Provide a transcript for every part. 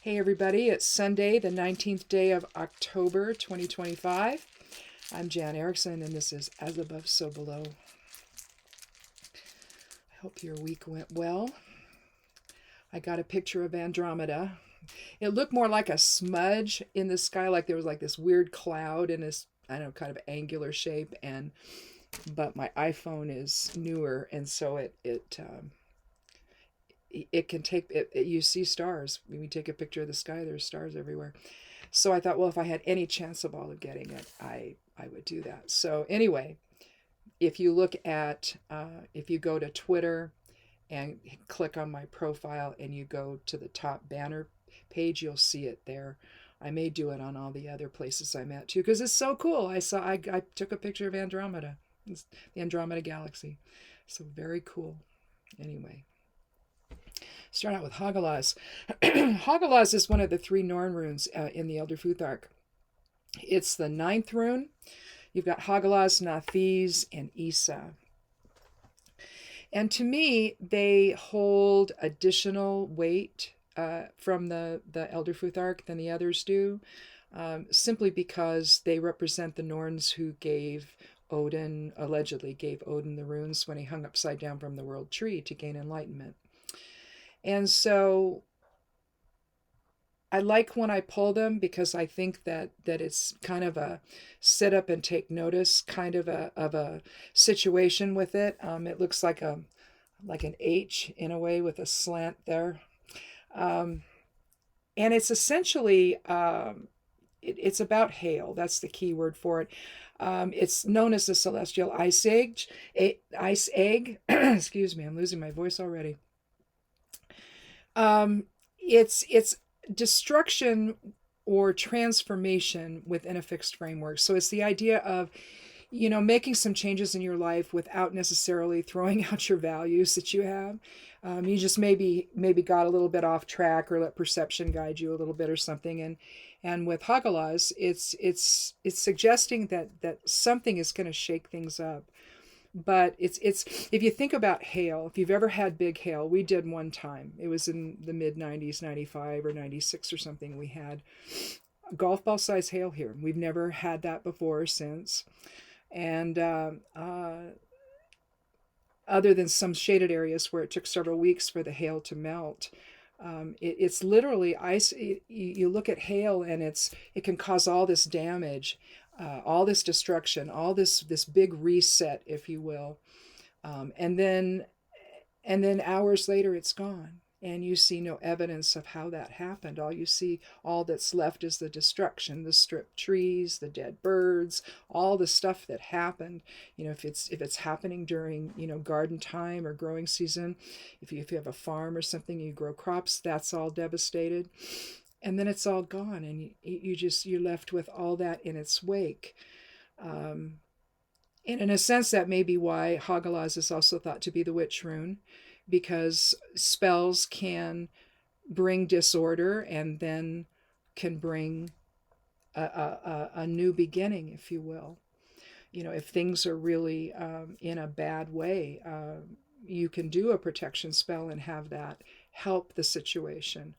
Hey everybody, it's Sunday, the 19th day of October 2025. I'm Jan Erickson and this is As Above, So Below. I hope your week went well. I got a picture of Andromeda. It looked more like a smudge in the sky, like there was like this weird cloud in this, I don't know, kind of angular shape. But my iPhone is newer, and so it can take it, you see stars when we take a picture of the sky. There's stars everywhere. So I thought, well, if I had any chance of all of getting it, I would do that. So anyway, if you look at if you go to Twitter and click on my profile and you go to the top banner page, you'll see it there. I may do it on all the other places I'm at too, because it's so cool. I took a picture of Andromeda. It's the Andromeda galaxy. So very cool. Anyway, start out with Hagalaz. Hagalaz is one of the three Norn runes in the Elder Futhark. It's the 9th rune. You've got Hagalaz, Nathiz, and Isa. And to me, they hold additional weight from the Elder Futhark than the others do, simply because they represent the Norns who allegedly gave Odin the runes when he hung upside down from the world tree to gain enlightenment. And so I like when I pull them because I think that it's kind of a sit up and take notice kind of a situation with it. It looks like an H in a way with a slant there. And it's essentially, it's about hail. That's the key word for it. It's known as the celestial ice egg. Excuse me, I'm losing my voice already. It's destruction or transformation within a fixed framework. So it's the idea of, making some changes in your life without necessarily throwing out your values that you have. You just maybe got a little bit off track or let perception guide you a little bit or something. And with Hagalaz, it's suggesting that something is going to shake things up. But it's if you think about hail, if you've ever had big hail, we did one time. It was in the mid 90s, 95 or 96 or something. We had golf ball size hail here. We've never had that before or since. And other than some shaded areas where it took several weeks for the hail to melt, it's literally ice. You look at hail and it can cause all this damage, all this destruction, all this big reset, if you will, and then hours later it's gone, and you see no evidence of how that happened. All that's left is the destruction, the stripped trees, the dead birds, all the stuff that happened. If it's happening during garden time or growing season, if you have a farm or something, you grow crops, that's all devastated. And then it's all gone, and you're left with all that in its wake. And in a sense, that may be why Hagalaz is also thought to be the witch rune, because spells can bring disorder and then can bring a new beginning, if you will. If things are really in a bad way, you can do a protection spell and have that help the situation.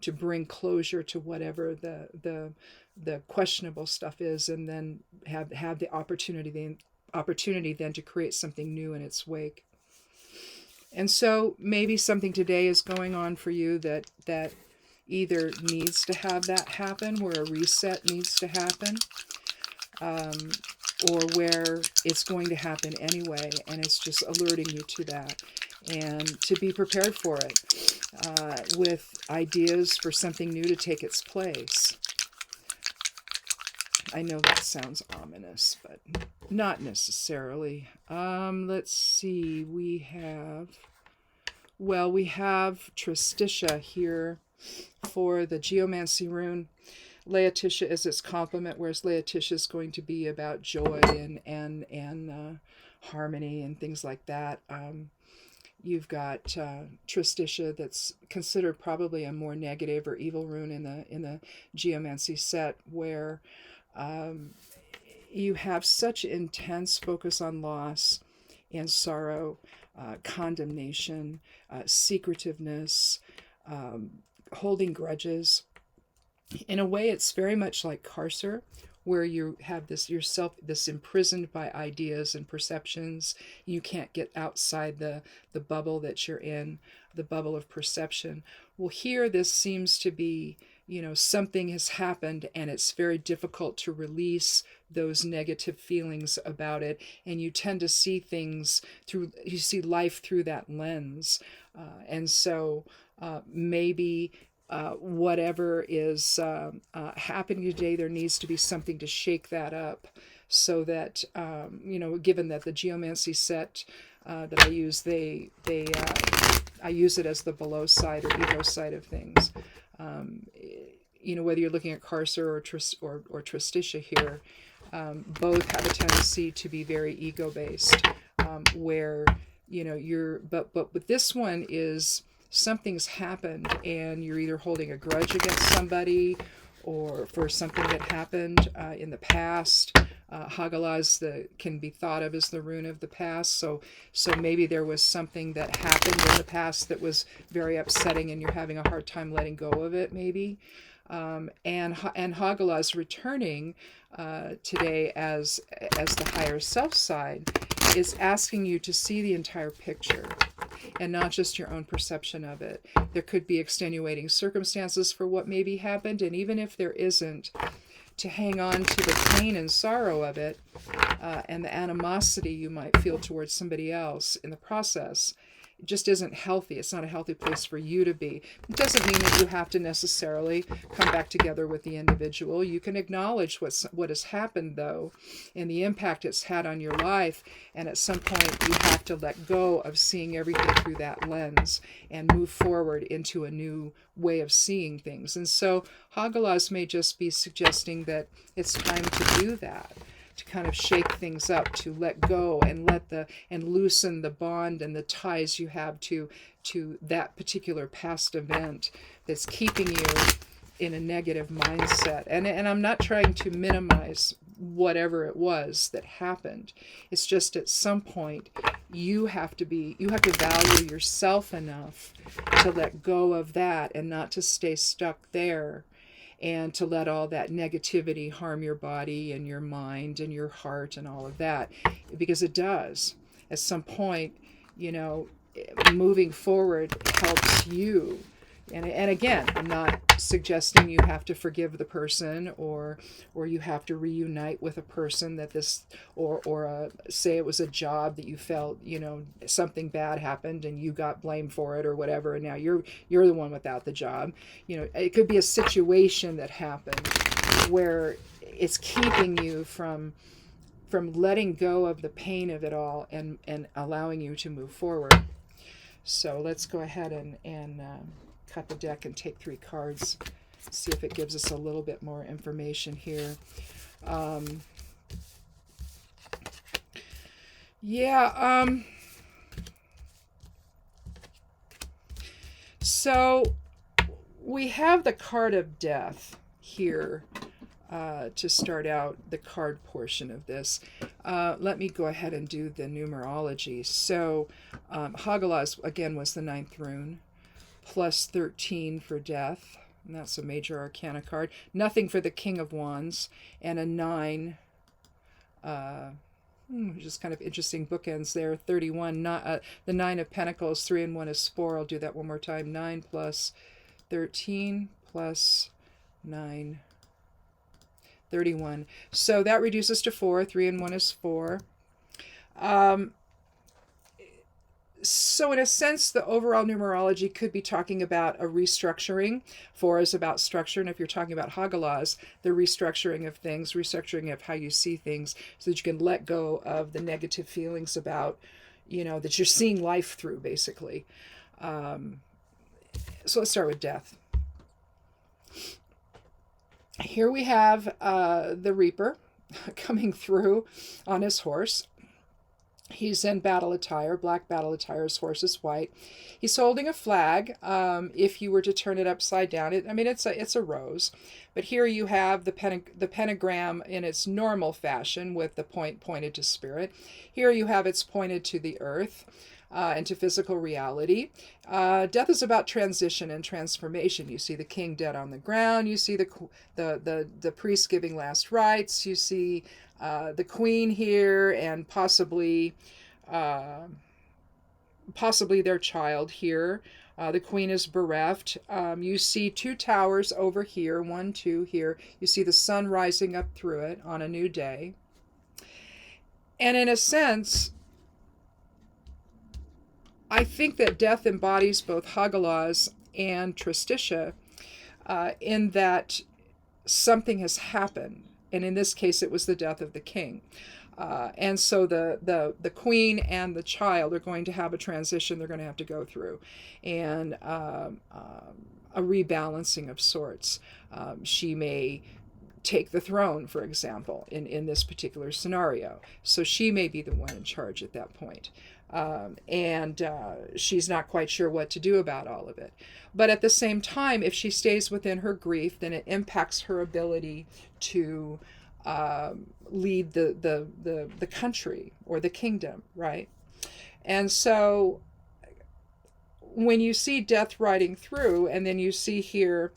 To bring closure to whatever the questionable stuff is, and then have the opportunity then to create something new in its wake. And so maybe something today is going on for you that either needs to have that happen, where a reset needs to happen, or where it's going to happen anyway, and it's just alerting you to that and to be prepared for it, with ideas for something new to take its place. I know that sounds ominous, but not necessarily. Let's see. We have Tristitia here for the Geomancy rune. Laetitia is its complement, whereas Laetitia is going to be about joy and harmony and things like that. You've got Tristitia, that's considered probably a more negative or evil rune in the Geomancy set, where you have such intense focus on loss and sorrow, condemnation, secretiveness, holding grudges. In a way, it's very much like carcer, where you have this yourself, this imprisoned by ideas and perceptions. You can't get outside the bubble that you're in, the bubble of perception. Well, here this seems to be, something has happened and it's very difficult to release those negative feelings about it. And you tend to see things you see life through that lens. And so maybe whatever is happening today, there needs to be something to shake that up, so that given that the geomancy set that I use, I use it as the below side or ego side of things. Whether you're looking at Carcer or Tristitia here, both have a tendency to be very ego based, where but with this one is, something's happened and you're either holding a grudge against somebody or for something that happened in the past. Hagalaz can be thought of as the rune of the past. So maybe there was something that happened in the past that was very upsetting and you're having a hard time letting go of it, maybe. And Hagalaz returning today as the higher self side is asking you to see the entire picture and not just your own perception of it. There could be extenuating circumstances for what maybe happened, and even if there isn't, to hang on to the pain and sorrow of it and the animosity you might feel towards somebody else in the process. It just isn't healthy. It's not a healthy place for you to be. It doesn't mean that you have to necessarily come back together with the individual. You can acknowledge what has happened, though, and the impact it's had on your life. And at some point, you have to let go of seeing everything through that lens and move forward into a new way of seeing things. And so Hagalaz may just be suggesting that it's time to do that, to kind of shake things up, to let go and loosen the bond and the ties you have to that particular past event that's keeping you in a negative mindset. And I'm not trying to minimize whatever it was that happened. It's just at some point you have to value yourself enough to let go of that and not to stay stuck there, and to let all that negativity harm your body and your mind and your heart and all of that, because it does. At some point, moving forward helps you. And again, I'm not suggesting you have to forgive the person or you have to reunite with a person that or say it was a job that you felt, something bad happened and you got blamed for it or whatever, and now you're the one without the job. It could be a situation that happened where it's keeping you from letting go of the pain of it all and allowing you to move forward. So let's go ahead and cut the deck and take 3 cards, see if it gives us a little bit more information here. So we have the card of death here to start out the card portion of this. Let me go ahead and do the numerology. So Hagalaz, again, was the 9th rune, plus 13 for death, and that's a major arcana card. Nothing for the King of Wands, and a 9, just kind of interesting bookends there. 31, the 9 of Pentacles, 3 and 1 is 4. I'll do that one more time. 9 plus 13 plus 9, 31. So that reduces to 4. 3 and 1 is 4. So in a sense, the overall numerology could be talking about a restructuring. 4 is about structure. And if you're talking about Hagalaz, the restructuring of things, restructuring of how you see things, so that you can let go of the negative feelings about, that you're seeing life through, basically. So let's start with death. Here we have the Reaper coming through on his horse. He's in battle attire, black battle attire. His horse is white. He's holding a flag. If you were to turn it upside down, it's a rose. But here you have the pentagram in its normal fashion with the point pointed to spirit. Here you have it's pointed to the earth. into physical reality. Death is about transition and transformation. You see the king dead on the ground. You see the priest giving last rites. You see the queen here, and possibly their child here. The queen is bereft. You see two towers over here, 1, 2 here. You see the sun rising up through it on a new day. And in a sense, I think that death embodies both Hagalaz and Tristitia, in that something has happened. And in this case, it was the death of the king. And so the queen and the child are going to have a transition they're going to have to go through, and a rebalancing of sorts. She may take the throne, for example, in this particular scenario. So she may be the one in charge at that point. And she's not quite sure what to do about all of it. But at the same time, if she stays within her grief, then it impacts her ability to lead the country or the kingdom, right? And so when you see death riding through, and then you see here,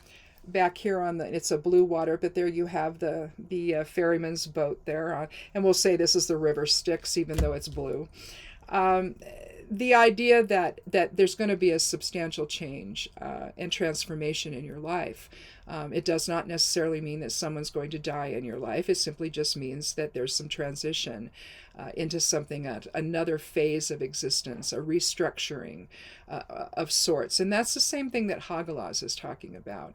back here on it's a blue water, but there you have the ferryman's boat there, and we'll say this is the river Styx, even though it's blue. The idea that there's going to be a substantial change and transformation in your life. It does not necessarily mean that someone's going to die in your life. It simply just means that there's some transition into something, another phase of existence, a restructuring of sorts. And that's the same thing that Hagalaz is talking about,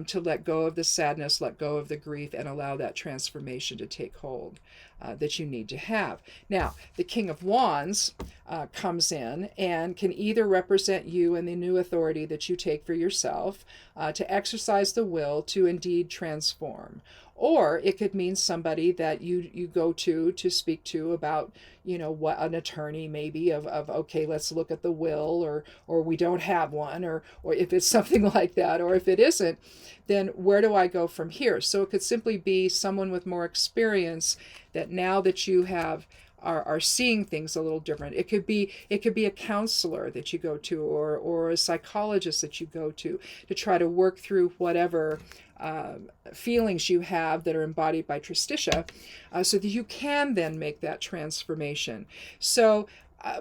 to let go of the sadness, let go of the grief, and allow that transformation to take hold that you need to have. Now, the King of Wands comes in and can either represent you and the new authority that you take for yourself, to exercise the will to indeed transform. Or it could mean somebody that you go to speak to about, what an attorney maybe of okay, let's look at the will, or we don't have one, or if it's something like that, or if it isn't, then where do I go from here? So it could simply be someone with more experience that now that you are seeing things a little different. It could be a counselor that you go to, or a psychologist that you go to try to work through whatever feelings you have that are embodied by Tristitia, so that you can then make that transformation. So,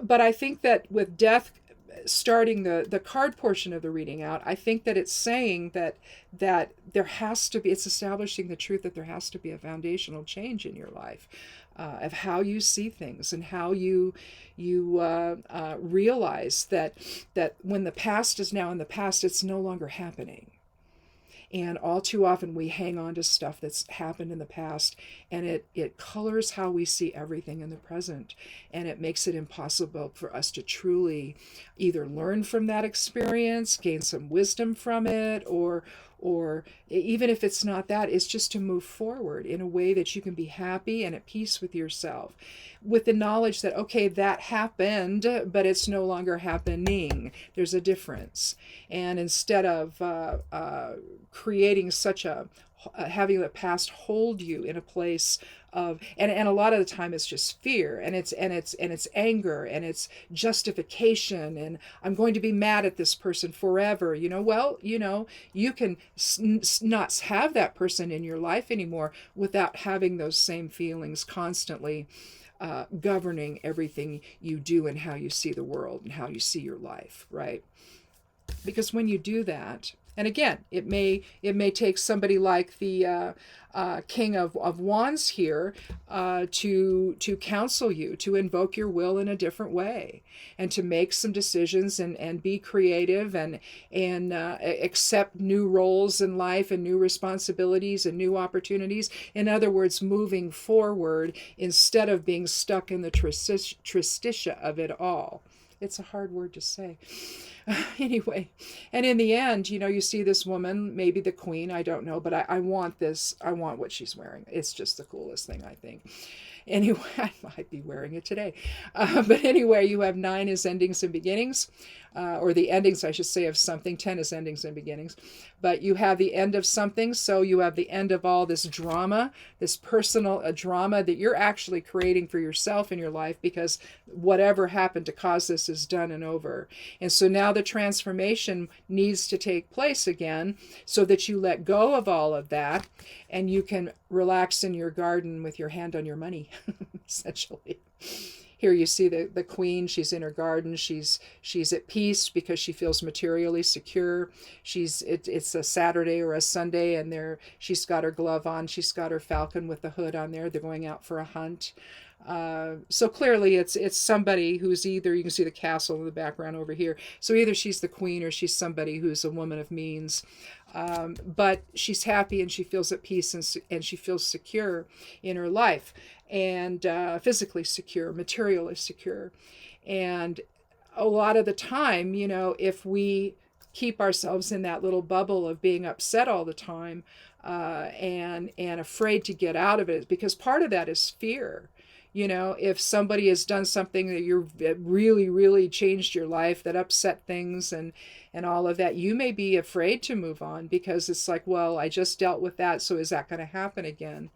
but I think that with death starting the card portion of the reading out, I think that it's saying that there has to be, it's establishing the truth that there has to be a foundational change in your life, of how you see things, and how you realize that when the past is now in the past, it's no longer happening. And all too often we hang on to stuff that's happened in the past, and it colors how we see everything in the present. And it makes it impossible for us to truly either learn from that experience, gain some wisdom from it, or even if it's not that, it's just to move forward in a way that you can be happy and at peace with yourself, with the knowledge that, okay, that happened, but it's no longer happening. There's a difference. And instead of creating such having the past hold you in a place of, and a lot of the time it's just fear, and it's anger, and it's justification, and I'm going to be mad at this person forever. You can not have that person in your life anymore without having those same feelings constantly governing everything you do, and how you see the world, and how you see your life, right? Because when you do that, and again, it may take somebody like the King of Wands here to counsel you, to invoke your will in a different way, and to make some decisions, and be creative, and accept new roles in life, and new responsibilities, and new opportunities. In other words, moving forward instead of being stuck in the Tristitia of it all. It's a hard word to say. Anyway, and in the end, you see this woman, maybe the queen, I don't know, but I want this. I want what she's wearing. It's just the coolest thing, I think. Anyway, I might be wearing it today. But anyway, you have 9 as endings and beginnings, or the endings, I should say, of something. 10 is endings and beginnings. But you have the end of something, so you have the end of all this drama, this personal drama that you're actually creating for yourself in your life, because whatever happened to cause this is done and over. And so now the transformation needs to take place again, so that you let go of all of that and you can relax in your garden with your hand on your money, essentially. Here you see the queen. She's in her garden. She's at peace because she feels materially secure. It's a Saturday or a Sunday, and she's got her glove on. She's got her falcon with the hood on there. They're going out for a hunt. So clearly it's somebody who's either, you can see the castle in the background over here. So either she's the queen or she's somebody who's a woman of means. But she's happy and she feels at peace, and she feels secure in her life, and physically secure, materially secure. And a lot of the time, if we keep ourselves in that little bubble of being upset all the time, and afraid to get out of it, because part of that is fear. If somebody has done something that really, really changed your life, that upset things and all of that, you may be afraid to move on, because it's like, well, I just dealt with that, so is that going to happen again?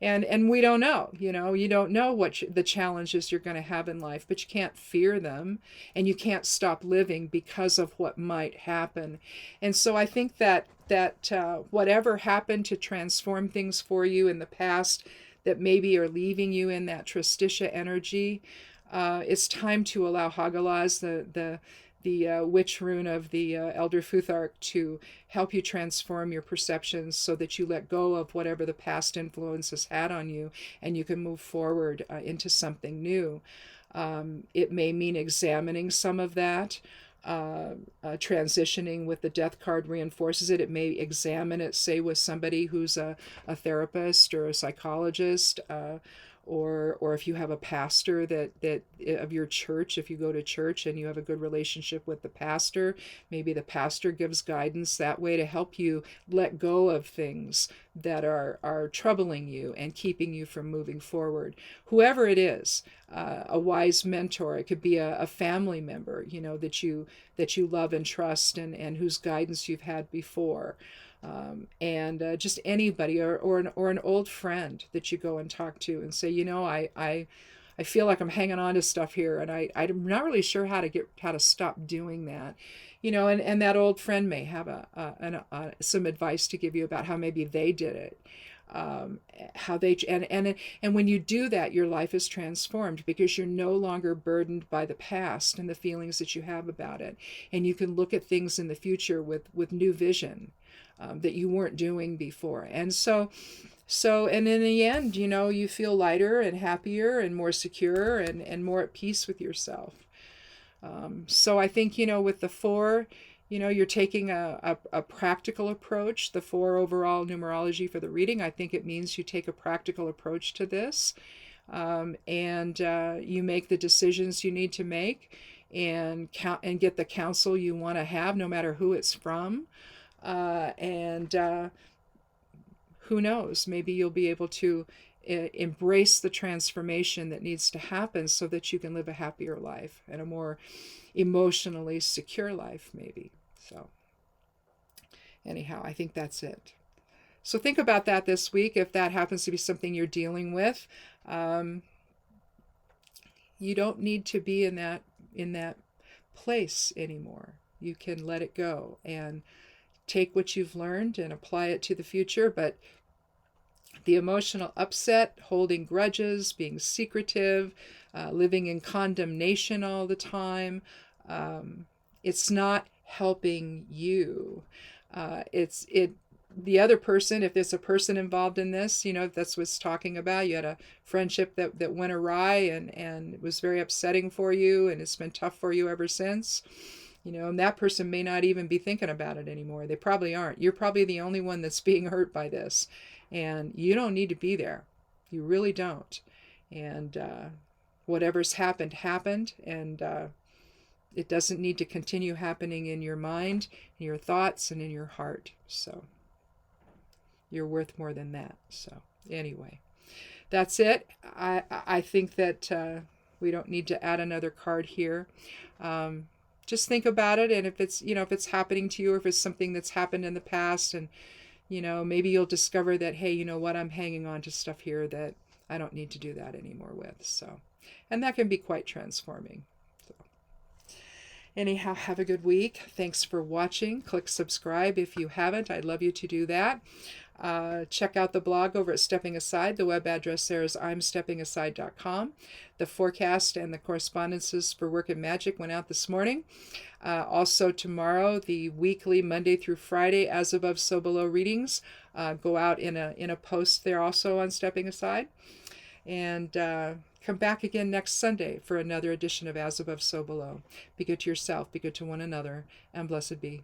And we don't know, you don't know what the challenges you're going to have in life, but you can't fear them, and you can't stop living because of what might happen. And so I think that whatever happened to transform things for you in the past, that maybe are leaving you in that Tristitia energy, it's time to allow Hagalaz, the witch rune of the Elder Futhark, to help you transform your perceptions, so that you let go of whatever the past influences had on you, and you can move forward into something new. It may mean examining some of that. Transitioning with the death card reinforces it. It may examine it, say, with somebody who's a therapist or a psychologist, or if you have a pastor that of your church, if you go to church and you have a good relationship with the pastor, maybe the pastor gives guidance that way to help you let go of things that are troubling you and keeping you from moving forward. Whoever it is, a wise mentor, it could be a family member, that you love and trust, and whose guidance you've had before. And just anybody, or an old friend that you go and talk to and say, I feel like I'm hanging on to stuff here, and I'm not really sure how to stop doing that. And that old friend may have some advice to give you about how maybe they did it. How they and when you do that, your life is transformed, because you're no longer burdened by the past and the feelings that you have about it, and you can look at things in the future with new vision, that you weren't doing before. And so and in the end, you feel lighter and happier and more secure and more at peace with yourself. So I think, with the 4, you're taking a practical approach. The 4 overall numerology for the reading, I think it means you take a practical approach to this, and you make the decisions you need to make, and get the counsel you want to have, no matter who it's from. And who knows, maybe you'll be able to embrace the transformation that needs to happen, so that you can live a happier life and a more emotionally secure life, maybe. So anyhow, I think that's it. So think about that this week, if that happens to be something you're dealing with. You don't need to be in that place anymore. You can let it go and take what you've learned and apply it to the future. But the emotional upset, holding grudges, being secretive, living in condemnation all the time, it's not helping you. The other person, if there's a person involved in this, if that's what it's talking about, you had a friendship that went awry, and it was very upsetting for you, and it's been tough for you ever since. And that person may not even be thinking about it anymore. They probably aren't. You're probably the only one that's being hurt by this. And you don't need to be there. You really don't. And whatever's happened, and it doesn't need to continue happening in your mind, in your thoughts, and in your heart. So you're worth more than that. So anyway, That's it. I think that we don't need to add another card here. Just think about it, and if it's, if it's happening to you, or if it's something that's happened in the past, and maybe you'll discover that, hey, you know what, I'm hanging on to stuff here that I don't need to do that anymore with. So, and that can be quite transforming. So, anyhow, have a good week. Thanks for watching. Click subscribe if you haven't. I'd love you to do that. Check out the blog over at Stepping Aside. The web address there is imsteppingaside.com. The forecast and the correspondences for Work and Magic went out this morning. Also tomorrow, the weekly Monday through Friday As Above So Below readings go out in a post there also on Stepping Aside. And come back again next Sunday for another edition of As Above So Below. Be good to yourself, be good to one another, and blessed be.